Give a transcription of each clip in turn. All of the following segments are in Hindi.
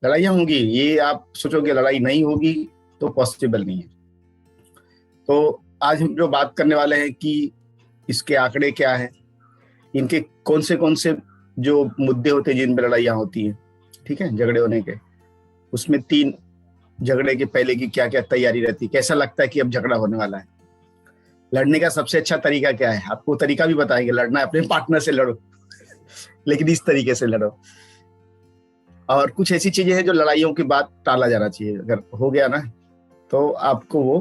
लड़ाइयाँ होंगी, ये आप सोचोगे लड़ाई नहीं होगी तो पॉसिबल नहीं है। तो आज हम जो बात करने वाले हैं कि इसके आंकड़े क्या है, इनके कौन से जो मुद्दे होते हैं जिन पर लड़ाइयाँ होती हैं, ठीक है, झगड़े होने के, उसमें 3 झगड़े के पहले की क्या क्या तैयारी रहती है, कैसा लगता है कि अब झगड़ा होने वाला है, लड़ने का सबसे अच्छा तरीका क्या है, आपको तरीका भी बताएंगे। लड़ना है अपने पार्टनर से लड़ो, लेकिन इस तरीके से लड़ो। और कुछ ऐसी चीजें हैं जो लड़ाइयों की बात टाला जाना चाहिए, अगर हो गया ना तो आपको वो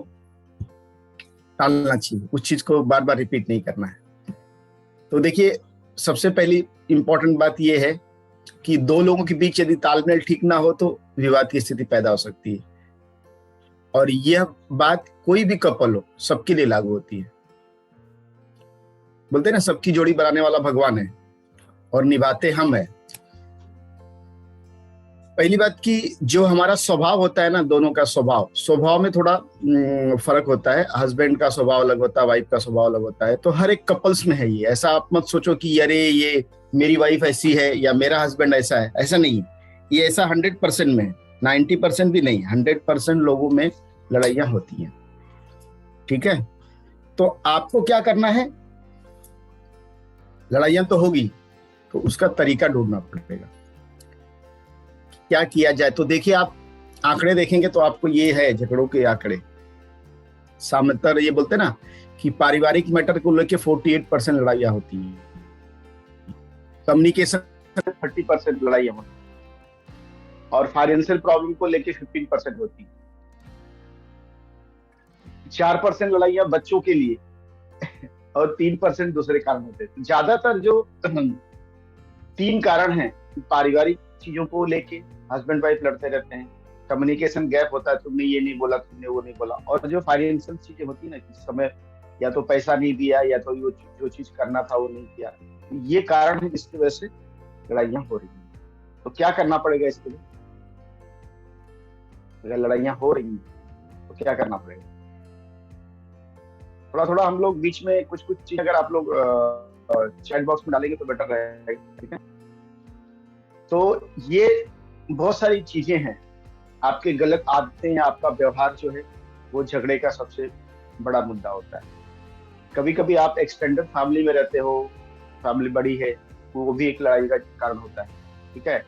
टालना चाहिए, उस चीज को बार बार रिपीट नहीं करना है। तो देखिए, सबसे पहली इंपॉर्टेंट बात यह है कि दो लोगों के बीच यदि तालमेल ठीक ना हो तो विवाद की स्थिति पैदा हो सकती है। और यह बात कोई भी कपल हो, सबके लिए लागू होती है। बोलते हैं ना, सबकी जोड़ी बनाने वाला भगवान है और निभाते हम है। पहली बात कि जो हमारा स्वभाव होता है ना, दोनों का स्वभाव में थोड़ा फर्क होता है। हस्बैंड का स्वभाव अलग होता है, वाइफ का स्वभाव अलग होता है। तो हर एक कपल्स में है ये। ऐसा आप मत सोचो कि अरे ये मेरी वाइफ ऐसी है या मेरा हस्बैंड ऐसा है, ऐसा नहीं। ये ऐसा 100% में, 90% भी नहीं, 100% लोगों में लड़ाइयाँ होती हैं, ठीक है। तो आपको क्या करना है, लड़ाइयाँ तो होगी तो उसका तरीका ढूंढना पड़ेगा, क्या किया जाए। तो देखिए, आप आंकड़े देखेंगे तो आपको ये है झगड़ों के आंकड़े। सामान्यतः ये बोलते ना कि पारिवारिक मैटर को लेकर 48% लड़ाइयाँ होती हैं, कम्युनिकेशन 30% लड़ाइयाँ होती हैं, और फाइनेंशियल प्रॉब्लम को लेकर 15% होती है। 4% लड़ाइयाँ बच्चों के लिए और 3% दूसरे कारण होते हैं। ज्यादातर जो 3 कारण हैं, पारिवारिक चीजों को लेके हस्बैंड वाइफ लड़ते रहते हैं, कम्युनिकेशन गैप होता है, तुमने ये नहीं बोला, तुमने वो नहीं बोला, और जो फाइनेंशियल चीजें होती है ना, कि समय या तो पैसा नहीं दिया या तो जो चीज करना था वो नहीं किया, ये कारण है जिसकी वजह से लड़ाइयाँ हो रही हैं। तो क्या करना पड़ेगा इसके लिए, अगर लड़ाइयाँ हो रही हैं तो क्या करना पड़ेगा। थोड़ा थोड़ा हम लोग बीच में कुछ चीज अगर आप लोग चैट बॉक्स में डालेंगे तो बेटर रहेगा, ठीक है। तो ये बहुत सारी चीजें हैं, आपके गलत आदतें या आपका व्यवहार जो है वो झगड़े का सबसे बड़ा मुद्दा होता है। कभी कभी आप एक्सटेंडेड फैमिली में रहते हो, फैमिली बड़ी है, वो भी एक लड़ाई का कारण होता है, ठीक है।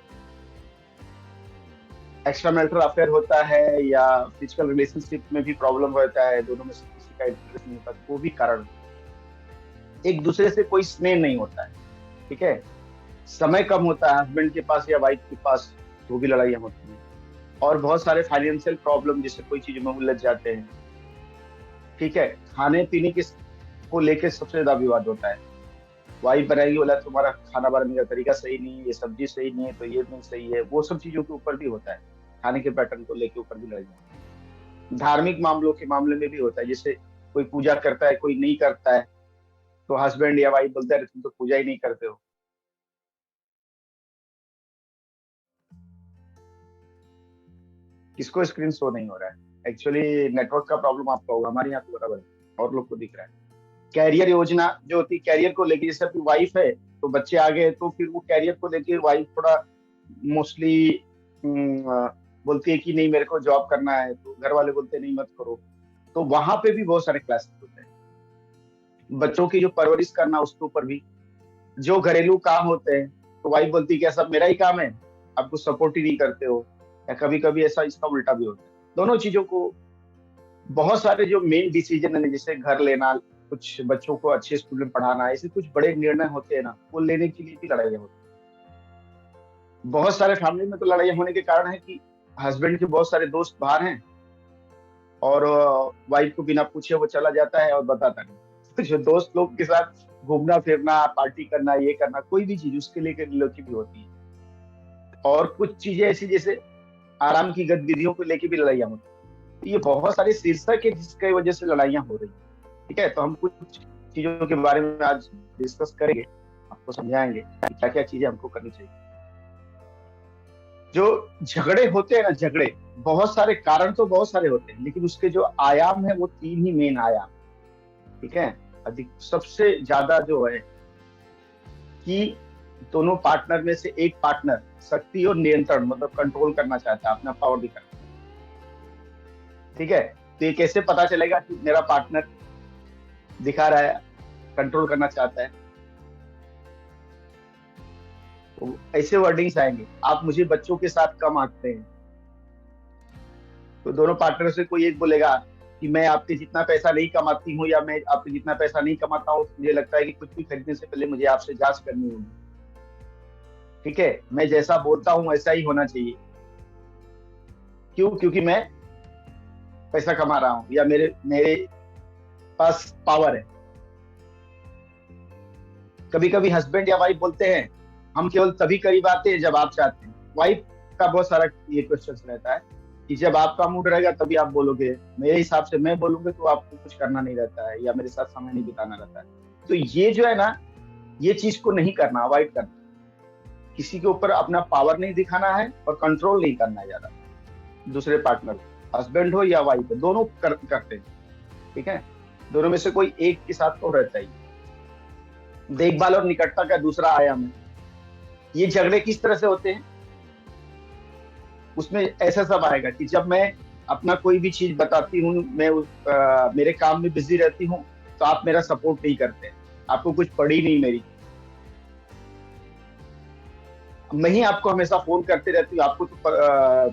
एक्स्ट्रा मैरिटल अफेयर होता है या फिजिकल रिलेशनशिप में भी प्रॉब्लम होता है, दोनों में से किसी का इंटरेस्ट नहीं होता, वो भी कारण होता है। एक दूसरे से कोई स्नेह नहीं होता है, ठीक है। समय कम होता है हस्बैंड के पास या वाइफ के पास, तो भी लड़ाइयाँ होती हैं। और बहुत सारे फाइनेंशियल प्रॉब्लम, जैसे कोई चीज में उलझ जाते हैं, ठीक है। खाने पीने के को लेके सबसे ज्यादा विवाद होता है। वाइफ बनाएगी, बोला तुम्हारा खाना बनाने का तरीका सही नहीं है, ये सब्जी सही नहीं है, तो ये नहीं सही है, वो सब चीजों के ऊपर भी होता है। खाने के पैटर्न को लेके ऊपर भी लड़ाई। धार्मिक मामलों के मामले में भी होता है, जैसे कोई पूजा करता है, कोई नहीं करता है, तो हस्बैंड या वाइफ बोलते हैं तुम तो पूजा ही नहीं करते हो। किसको स्क्रीन शो नहीं हो रहा है, एक्चुअली नेटवर्क का प्रॉब्लम आपका होगा, हमारे यहाँ तो बराबर है और लोग को दिख रहा है। कैरियर योजना जो होती है, कैरियर को लेके, जैसे अपनी वाइफ है तो बच्चे आ गए, तो फिर वो कैरियर को लेके वाइफ थोड़ा मोस्टली बोलती है कि नहीं मेरे को जॉब करना है, तो घर वाले बोलते हैं नहीं मत करो। तो वहां पे भी बहुत सारे क्लासेस होते हैं। बच्चों की जो परवरिश करना उसके ऊपर भी, जो घरेलू काम होते हैं, तो वाइफ बोलती है क्या सब मेरा ही काम है, आपको सपोर्ट ही नहीं करते हो। या कभी कभी ऐसा इसका उल्टा भी होता है। दोनों चीजों को, बहुत सारे जो मेन डिसीजन है, जैसे घर लेना, कुछ बच्चों को अच्छे स्कूल में पढ़ाना, ऐसे कुछ बड़े निर्णय होते हैं ना, वो लेने के लिए भी लड़ाइयाँ होती हैं। बहुत सारे फैमिली में तो लड़ाइयाँ होने के कारण है कि हस्बैंड के बहुत सारे दोस्त बाहर हैं और वाइफ को बिना पूछे वो चला जाता है और बताता नहीं। तो जो दोस्त लोग के साथ घूमना फिरना, पार्टी करना, ये करना, कोई भी चीज उसके लिए भी होती है। और कुछ चीजें ऐसी जैसे आराम की गतिविधियों को लेके भी लड़ाइयाँ होती है। तो ये बहुत सारे शीर्षक है जिसकी वजह से लड़ाइयाँ हो रही है, ठीक है। तो हम कुछ चीजों के बारे में आज डिस्कस करेंगे, आपको समझाएंगे कि क्या क्या चीजें हमको करनी चाहिए। जो झगड़े होते हैं ना, झगड़े बहुत सारे कारण तो बहुत सारे होते हैं, लेकिन उसके जो आयाम है वो 3 ही मेन आयाम, ठीक है। अधिक सबसे ज्यादा जो है कि दोनों पार्टनर में से एक पार्टनर शक्ति और नियंत्रण मतलब कंट्रोल करना चाहता है, अपना पावर दिखाना। ठीक है, तो ये कैसे पता चलेगा कि मेरा पार्टनर दिखा रहा है, कंट्रोल करना चाहता है? तो ऐसे वर्डिंग्स आएंगे, आप मुझे बच्चों के साथ कम आंकते हैं। तो दोनों पार्टनर से कोई एक बोलेगा कि मैं आपके जितना पैसा नहीं कमाती हूँ, या मैं आपके जितना पैसा नहीं कमाता हूँ, मुझे लगता है कि कुछ भी खरीदने से पहले मुझे आपसे जांच करनी होगी। ठीक है, मैं जैसा बोलता हूँ वैसा ही होना चाहिए। क्यों? क्योंकि मैं पैसा कमा रहा हूँ, या मेरे मेरे पास पावर है। कभी कभी हस्बैंड या वाइफ बोलते हैं हम केवल तभी करीब आते हैं जब आप चाहते हैं। वाइफ का बहुत सारा ये क्वेश्चन रहता है कि जब आपका मूड रहेगा तभी आप बोलोगे, मेरे हिसाब से मैं बोलूंगा तो आपको कुछ करना नहीं रहता है, या मेरे साथ समय नहीं बिताना रहता है। तो ये जो है ना, ये चीज को नहीं करना, अवॉइड करना। किसी के ऊपर अपना पावर नहीं दिखाना है और कंट्रोल नहीं करना है ज्यादा। दूसरे पार्टनर, हस्बैंड हो या वाइफ हो, दोनों करते हैं। ठीक है, दोनों में से कोई एक के साथ तो रहता ही। देखभाल और निकटता का दूसरा आयाम है। ये झगड़े किस तरह से होते हैं? उसमें ऐसा सब आएगा कि जब मैं अपना कोई भी चीज बताती हूँ, मैं मेरे काम में बिजी रहती हूँ, तो आप मेरा सपोर्ट नहीं करते, आपको कुछ पड़ी नहीं मेरी। मैं ही आपको हमेशा फोन करते रहती हूँ, आपको तो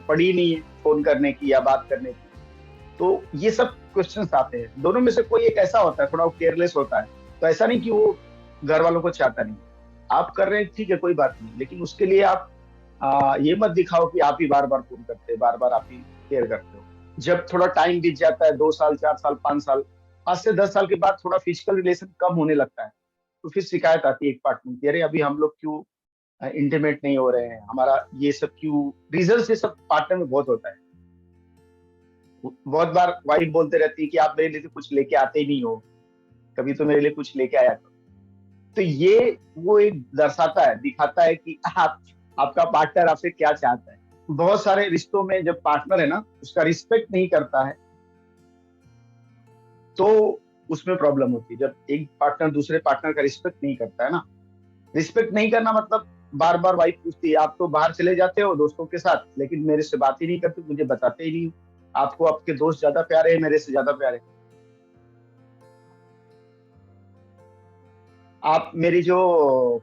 पड़ी नहीं है फोन करने की या बात करने की। तो ये सब क्वेश्चंस आते हैं। दोनों में से कोई एक ऐसा होता है, थोड़ा केयरलेस होता है। तो ऐसा नहीं कि वो घर वालों को चाहता नहीं, आप कर रहे हैं ठीक है कोई बात नहीं, लेकिन उसके लिए आप ये मत दिखाओ कि आप ही बार बार फोन करते हैं, बार बार आप ही केयर करते हो। जब थोड़ा टाइम बीत जाता है, 2 साल, 4 साल, 5 साल, 5 से 10 साल के बाद थोड़ा फिजिकल रिलेशन कम होने लगता है, तो फिर शिकायत आती है एक पार्टनर की, अरे अभी हम लोग क्यों इंटीमेट नहीं हो रहे हैं, हमारा ये सब क्यों? रीजन ये सब पार्टनर में बहुत होता है। बहुत बार वाइफ बोलते रहती है कि आप मेरे लिए तो कुछ लेके आते ही नहीं हो, कभी तो मेरे लिए कुछ लेके आया करो। तो ये वो एक दर्शाता है, दिखाता है कि आपका पार्टनर आपसे क्या चाहता है। बहुत सारे रिश्तों में जब पार्टनर है ना, उसका रिस्पेक्ट नहीं करता है, तो उसमें प्रॉब्लम होती है। जब एक पार्टनर दूसरे पार्टनर का रिस्पेक्ट नहीं करता है ना, रिस्पेक्ट नहीं करना मतलब बार बार वाइफ पूछती है, आप तो बाहर चले जाते हो दोस्तों के साथ, लेकिन मेरे से बात ही नहीं करते, मुझे बताते ही नहीं हो, आपको आपके दोस्त ज्यादा प्यारे हैं मेरे से ज्यादा प्यारे। आप मेरी जो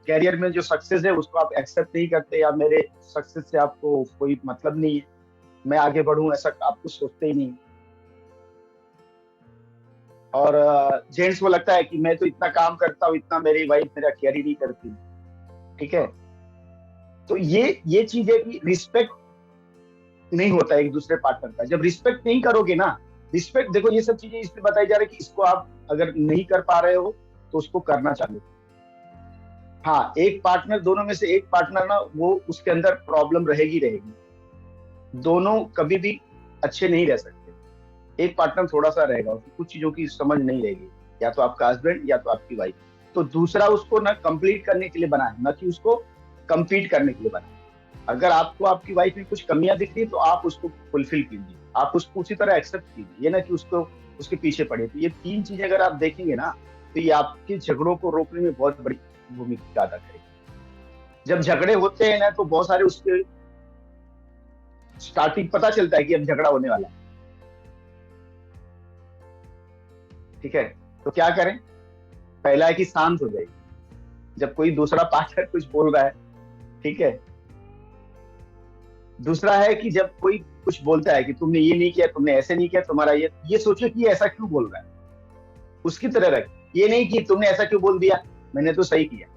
कैरियर में जो सक्सेस है उसको आप एक्सेप्ट नहीं करते, या मेरे सक्सेस से आपको कोई मतलब नहीं है, मैं आगे बढ़ूं ऐसा आप कुछ सोचते ही नहीं। और जेंट्स को लगता है कि मैं तो इतना काम करता हूँ, इतना मेरी वाइफ मेरा केयर ही नहीं करती। ठीक है, तो ये चीज है कि रिस्पेक्ट नहीं होता है एक दूसरे पार्टनर का। जब रिस्पेक्ट नहीं करोगे ना, रिस्पेक्ट देखो ये सब चीजें इसलिए बताई जा रही है कि इसको आप अगर नहीं कर पा रहे हो तो उसको करना चालू। हाँ, एक पार्टनर, दोनों में से एक पार्टनर ना, वो उसके अंदर प्रॉब्लम रहेगी रहेगी, दोनों कभी भी अच्छे नहीं रह सकते। एक पार्टनर थोड़ा सा रहेगा, उसको कुछ चीजों की समझ नहीं रहेगी, या तो आपका हस्बैंड या तो आपकी वाइफ। तो दूसरा उसको ना कंप्लीट करने के लिए बना है, ना कि उसको कम्पीट करने के लिए बना है। अगर आपको आपकी वाइफ में कुछ कमियां दिख रही है तो आप उसको फुलफिल कीजिए, आप उसको उसी तरह एक्सेप्ट कीजिए, ये ना कि उसको उसके पीछे पड़े। तो ये 3 चीजें अगर आप देखेंगे ना, तो ये आपके झगड़ों को रोकने में बहुत बड़ी भूमिका अदा करेगी। जब झगड़े होते हैं ना, तो बहुत सारे उसके स्टार्टिंग पता चलता है कि अब झगड़ा होने वाला है। ठीक है, तो क्या करें? पहला है कि शांत हो जाइए जब कोई दूसरा पार्टनर कुछ बोल रहा है। ठीक है, दूसरा है कि जब कोई कुछ बोलता है कि तुमने ये नहीं किया, तुमने ऐसे नहीं किया, तुम्हारा ये सोचो कि ये ऐसा क्यों बोल रहा है, उसकी तरह रख। ये नहीं कि तुमने ऐसा क्यों बोल दिया, मैंने तो सही किया।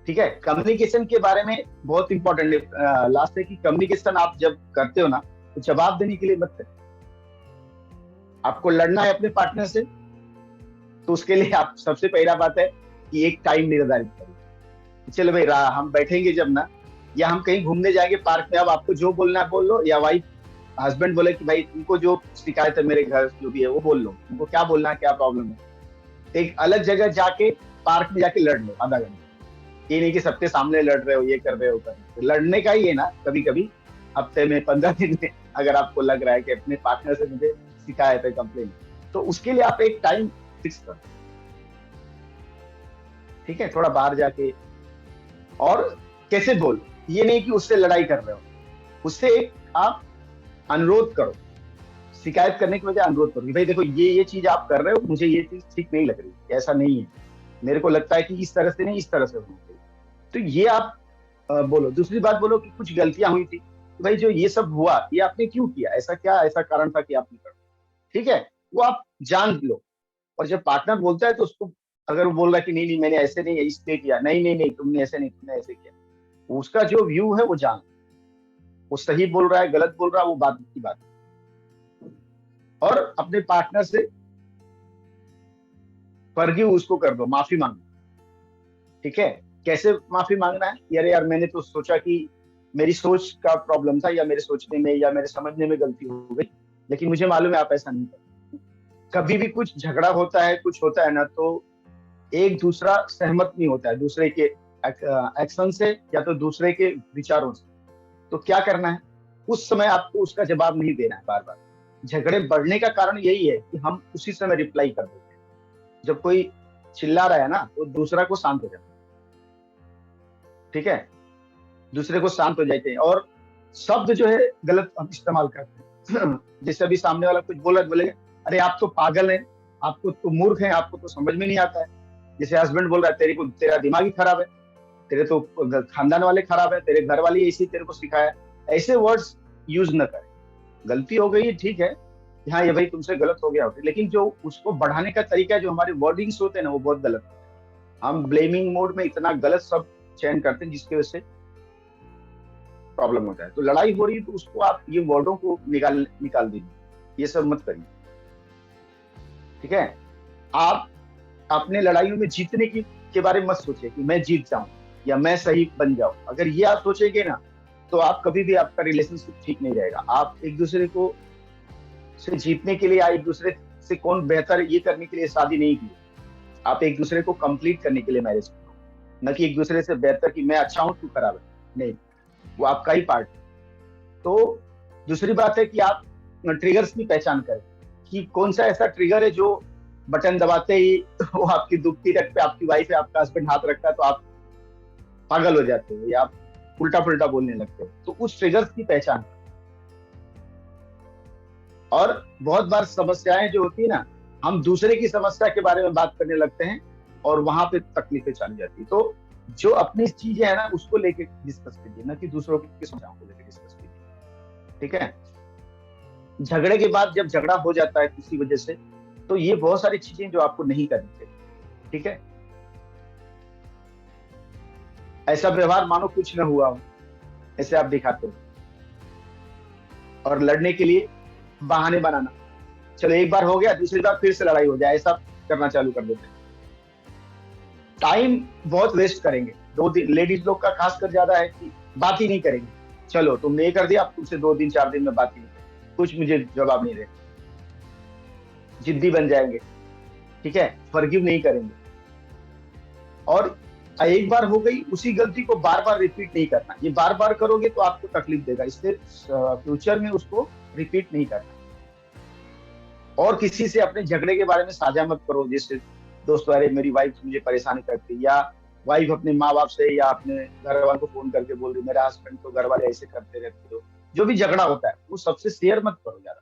ठीक है, कम्युनिकेशन के बारे में बहुत इंपॉर्टेंट है। लास्ट है कि कम्युनिकेशन आप जब करते हो ना, तो जवाब देने के लिए मत करें। आपको लड़ना है अपने पार्टनर से, तो उसके लिए आप सबसे पहला बात है कि एक टाइम निर्धारित करें। चलो भाई, हम बैठेंगे जब ना, या हम कहीं घूमने जाएंगे पार्क में, अब आपको जो बोलना है बोल लो, या वाइफ हस्बैंड बोले कि भाई तुमको जो शिकायत है मेरे घर जो भी है वो बोल लो, तुमको क्या बोलना है, क्या प्रॉब्लम है। एक अलग जगह जाके पार्क में जाके लड़ लो आधा घंटा। ये नहीं कि सबके सामने लड़ रहे हो, ये कर रहे हो, तो लड़ने का ही है ना, कभी कभी हफ्ते में, 15 दिन में, अगर आपको लग रहा है कि अपने पार्टनर से मुझे शिकायत है, कंप्लेन, तो उसके लिए आप एक टाइम फिक्स करो। ठीक है, थोड़ा बाहर जाके। और कैसे बोलो, ये नहीं कि उससे लड़ाई कर रहे हो, उससे एक आप अनुरोध करो, शिकायत करने की बजाय अनुरोध करो कि भाई देखो ये चीज आप कर रहे हो, मुझे ये चीज ठीक नहीं लग रही, ऐसा नहीं है, मेरे को लगता है कि इस तरह से नहीं, इस तरह से होना चाहिए। तो ये आप बोलो। दूसरी बात बोलो कि कुछ गलतियां हुई थी, तो भाई जो ये सब हुआ ये आपने क्यों किया, ऐसा क्या ऐसा कारण था कि आपने कर, ठीक है, वो आप जान लो। और जब पार्टनर बोलता है तो उसको, अगर वो बोल रहा है कि नहीं नहीं मैंने ऐसे नहीं, इसलिए किया, नहीं नहीं नहीं तुमने ऐसे नहीं, तुमने ऐसे किया, उसका जो व्यू है वो जान, वो सही बोल रहा है गलत बोल रहा है वो बात की बात। और अपने पार्टनर से फर्गिव उसको कर दो, माफी मांगो, ठीक है। कैसे माफी मांगना है, यार यार मैंने तो सोचा कि मेरी सोच का प्रॉब्लम था, या मेरे सोचने में या मेरे समझने में गलती हो गई, लेकिन मुझे मालूम है आप ऐसा नहीं करते। कभी भी कुछ झगड़ा होता है, कुछ होता है ना, तो एक दूसरा सहमत नहीं होता है दूसरे के एक्शन से या तो दूसरे के विचारों से। तो क्या करना है, उस समय आपको उसका जवाब नहीं देना है बार बार। झगड़े बढ़ने का कारण यही है कि हम उसी समय रिप्लाई कर देते हैं। जब कोई चिल्ला रहा है ना, तो दूसरा को शांत हो जाता है, ठीक है, दूसरे को शांत हो जाते हैं। और शब्द जो है गलत हम इस्तेमाल करते हैं। जैसे अभी सामने वाला कुछ बोला, बोलेगा अरे आप तो पागल हैं, आपको तो मूर्ख हैं, आपको तो समझ में नहीं आता है। जैसे हस्बैंड बोल रहा है तेरे को, तेरा दिमाग ही खराब है, तेरे तो खानदान वाले खराब है, तेरे घर वाले ऐसी तेरे को सिखाया। ऐसे वर्ड्स यूज न करें। गलती हो गई है, ठीक है, हाँ ये भाई तुमसे गलत हो गया होता, लेकिन जो उसको बढ़ाने का तरीका है, जो हमारे वर्डिंग्स होते हैं ना, वो बहुत गलत होते हैं। हम ब्लेमिंग मोड में इतना गलत शब्द चयन करते हैं जिसकी वजह से प्रॉब्लम होता है। तो लड़ाई हो रही है तो उसको आप ये वर्डों को निकाल निकाल दीजिए, ये सब मत करिए, ठीक है। आप अपने लड़ाइयों में जीतने की के बारे में मत सोचिए कि मैं जीत जाऊं या मैं सही बन जाऊं। अगर ये आप सोचेंगे ना, तो आप कभी भी, आपका रिलेशनशिप ठीक नहीं रहेगा। आप एक दूसरे को से जीतने के लिए या एक दूसरे से कौन बेहतर ये करने के लिए शादी नहीं की, आप एक दूसरे को कंप्लीट करने के लिए मैरिज करो, न कि एक दूसरे से बेहतर कि मैं अच्छा हूं तू खराब है। नहीं, वो आपका ही पार्ट है। तो दूसरी बात है कि आप ट्रिगर्स की पहचान करें कि कौन सा ऐसा ट्रिगर है जो बटन दबाते ही वो आपकी दुखती रख पे आपकी वाइफ है, आपका हस्बैंड हाथ रखता है तो आप पागल हो जाते हो या आप उल्टा पुल्टा बोलने लगते हो। तो उस ट्रिगर्स की पहचान करें। और बहुत बार समस्याएं जो होती है ना, हम दूसरे की समस्या के बारे में बात करने लगते हैं और वहां पे तकलीफें चली जाती है। तो जो अपनी चीजें है ना उसको लेके डिस्कस कीजिए, ना कि दूसरों की समस्याओं को लेकर डिस्कस कीजिए, ठीक है। झगड़े के बाद जब झगड़ा हो जाता है किसी वजह से, तो ये बहुत सारी चीजें जो आपको नहीं करनी चाहिए, ठीक है। ऐसा व्यवहार मानो कुछ न हुआ हो, ऐसे आप दिखाते हो। और लड़ने के लिए बहाने बनाना, चलो एक बार हो गया, दूसरी बार फिर से लड़ाई हो जाए, ऐसा करना चालू कर देते हैं। टाइम बहुत वेस्ट करेंगे। 2 दिन लेडीज लोग का खासकर ज्यादा है कि बात ही नहीं करेंगे। चलो तुमने ये कर दिया, अब तुमसे 2 दिन 4 दिन में बात ही नहीं, कुछ मुझे जवाब नहीं देगा, जिद्दी बन जाएंगे, ठीक है, फॉरगिव नहीं करेंगे। और एक बार हो गई, उसी गलती को बार बार रिपीट नहीं करना। ये बार बार करोगे तो आपको तकलीफ देगा, इसलिए फ्यूचर में उसको रिपीट नहीं करना। और किसी से अपने झगड़े के बारे में साझा मत करो, जैसे दोस्तों अरे मेरी वाइफ मुझे परेशान करती है, या वाइफ अपने माँ बाप से या अपने घर वालों को फोन करके बोल रही मेरा हस्बैंड तो घर वाले ऐसे करते रहते हो। जो भी झगड़ा होता है वो सबसे शेयर मत करो ज्यादा,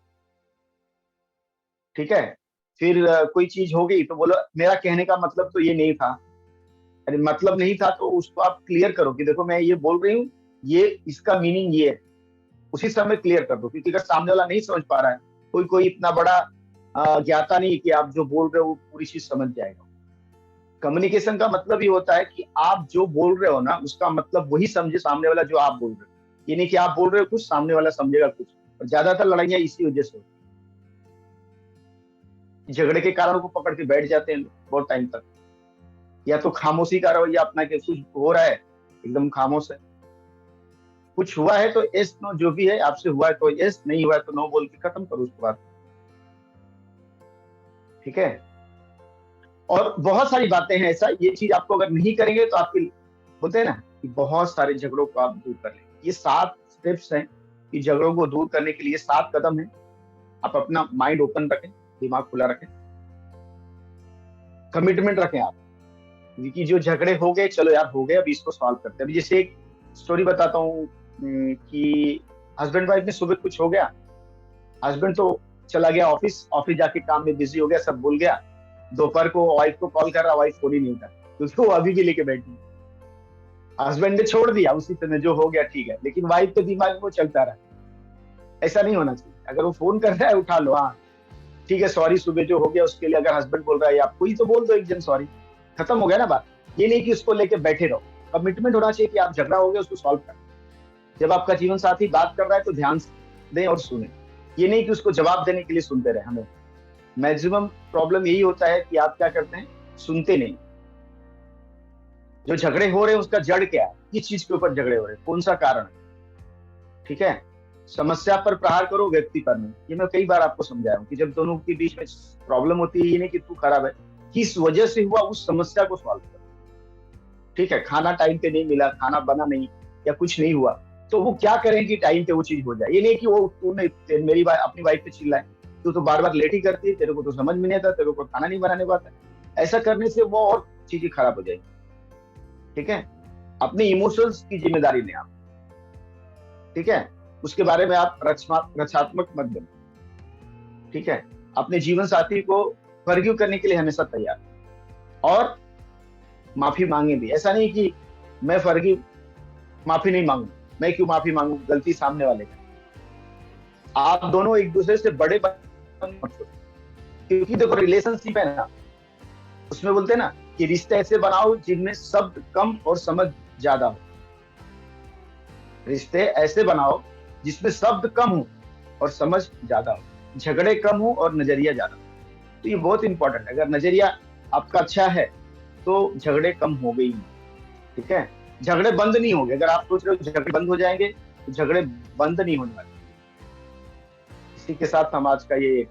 ठीक है। फिर कोई चीज हो गई तो बोलो मेरा कहने का मतलब तो ये नहीं था। अरे मतलब नहीं था तो उसको आप क्लियर करो कि देखो मैं ये बोल रही हूँ, ये इसका मीनिंग ये है। उसी समय क्लियर कर दो, क्योंकि अगर सामने वाला नहीं समझ पा रहा है, कोई कोई इतना बड़ा ज्ञाता नहीं कि आप जो बोल रहे हो वो पूरी चीज समझ जाएगा। कम्युनिकेशन का मतलब ये होता है कि आप जो बोल रहे हो ना उसका मतलब वही समझे सामने वाला जो आप बोल रहे हो। ये नहीं कि आप बोल रहे हो कुछ, सामने वाला समझेगा कुछ। और ज्यादातर लड़ाइयां इसी वजह से होती है। झगड़े के कारण को पकड़ के बैठ जाते हैं लोग बहुत टाइम तक, या तो खामोशी का रवैया अपना के कुछ हो रहा है एकदम खामोश है, कुछ हुआ है तो यस नो, जो भी है आपसे हुआ है तो यस, नहीं हुआ है तो नो बोल के खत्म करो उसके बाद, ठीक है। और बहुत सारी बातें हैं ऐसा, ये चीज आपको अगर नहीं करेंगे तो आपके, बोलते हैं ना कि बहुत सारे झगड़ों को आप दूर कर लेंगे। ये 7 स्टेप्स हैं कि झगड़ों को दूर करने के लिए 7 कदम है। आप अपना माइंड ओपन रखें, दिमाग खुला रखें, कमिटमेंट रखें आप, कि जो झगड़े हो गए, चलो यार हो गए, अभी इसको सॉल्व करते हैं। अभी जैसे एक स्टोरी बताता हूँ कि हस्बैंड वाइफ में सुबह कुछ हो गया, हस्बैंड तो चला गया ऑफिस, ऑफिस जाके काम में बिजी हो गया, सब भूल गया। दोपहर को वाइफ को कॉल कर रहा, वाइफ फोन ही नहीं उठा, क्योंकि वो अभी भी लेके बैठी। हस्बैंड ने छोड़ दिया उसी समय, जो हो गया ठीक है, लेकिन वाइफ के दिमाग में वो चलता रहा। ऐसा नहीं होना चाहिए। अगर वो फोन कर रहा है उठा लो, हाँ ठीक है सॉरी, सुबह जो हो गया उसके लिए अगर हस्बैंड बोल रहा है आपको ही, तो बोल दो एक जन सॉरी, खत्म हो गया ना बात। ये नहीं कि उसको लेके बैठे रहो। कमिटमेंट होना चाहिए कि आप झगड़ा हो गया उसको सॉल्व कर। जब आपका जीवन साथी बात कर रहा है तो ध्यान से दें और सुने। ये नहीं कि उसको जवाब देने के लिए सुनते रहे। हमें मैक्सिमम प्रॉब्लम यही होता है कि आप क्या करते हैं, सुनते नहीं। जो झगड़े हो रहे हैं उसका जड़ क्या है, किस चीज के ऊपर झगड़े हो रहे हैं, कौन सा कारण है। ठीक है, समस्या पर प्रहार करो, व्यक्ति पर नहीं। ये मैं कई बार आपको समझाया हूँ कि जब दोनों के बीच में प्रॉब्लम होती है, ये नहीं कि तू खराब है, किस वजह से हुआ, उस समस्या को सॉल्व करो। ठीक है, खाना टाइम पे नहीं मिला, खाना बना नहीं, या कुछ नहीं हुआ, तो वो क्या करें कि टाइम पे वो चीज हो जाए। ये नहीं कि वो तूने मेरी अपनी वाइफ पे चिल्लाए, तू तो बार बार लेट ही करती है, तेरे को तो समझ में नहीं आता, तेरे को खाना नहीं बनाने को आता। ऐसा करने से वो और चीजें खराब हो जाएगी। ठीक है, अपने इमोशंस की जिम्मेदारी लें आप। ठीक है, उसके बारे में आप रक्षात्मक मत बनो। ठीक है, अपने जीवन साथी को फॉरगिव करने के लिए हमेशा तैयार, और माफी मांगे भी। ऐसा नहीं कि मैं फॉरगिव, माफी नहीं मांगू, मैं क्यों माफी मांगू, गलती सामने वाले का। आप दोनों एक दूसरे से बड़े मत करो, क्योंकि देखो रिलेशनशिप है ना, उसमें बोलते हैं ना कि रिश्ते ऐसे बनाओ जिनमें शब्द कम और समझ ज्यादा हो। रिश्ते ऐसे बनाओ जिसमें शब्द कम हो और समझ ज्यादा हो, झगड़े कम हो और नजरिया ज्यादा हो। तो ये बहुत इंपॉर्टेंट है। अगर नजरिया आपका अच्छा है तो झगड़े कम हो गई। ठीक है, झगड़े बंद नहीं होंगे। अगर आप सोच रहे हो झगड़े बंद हो जाएंगे, तो झगड़े बंद नहीं होने वाले। इसी के साथ हम आज का ये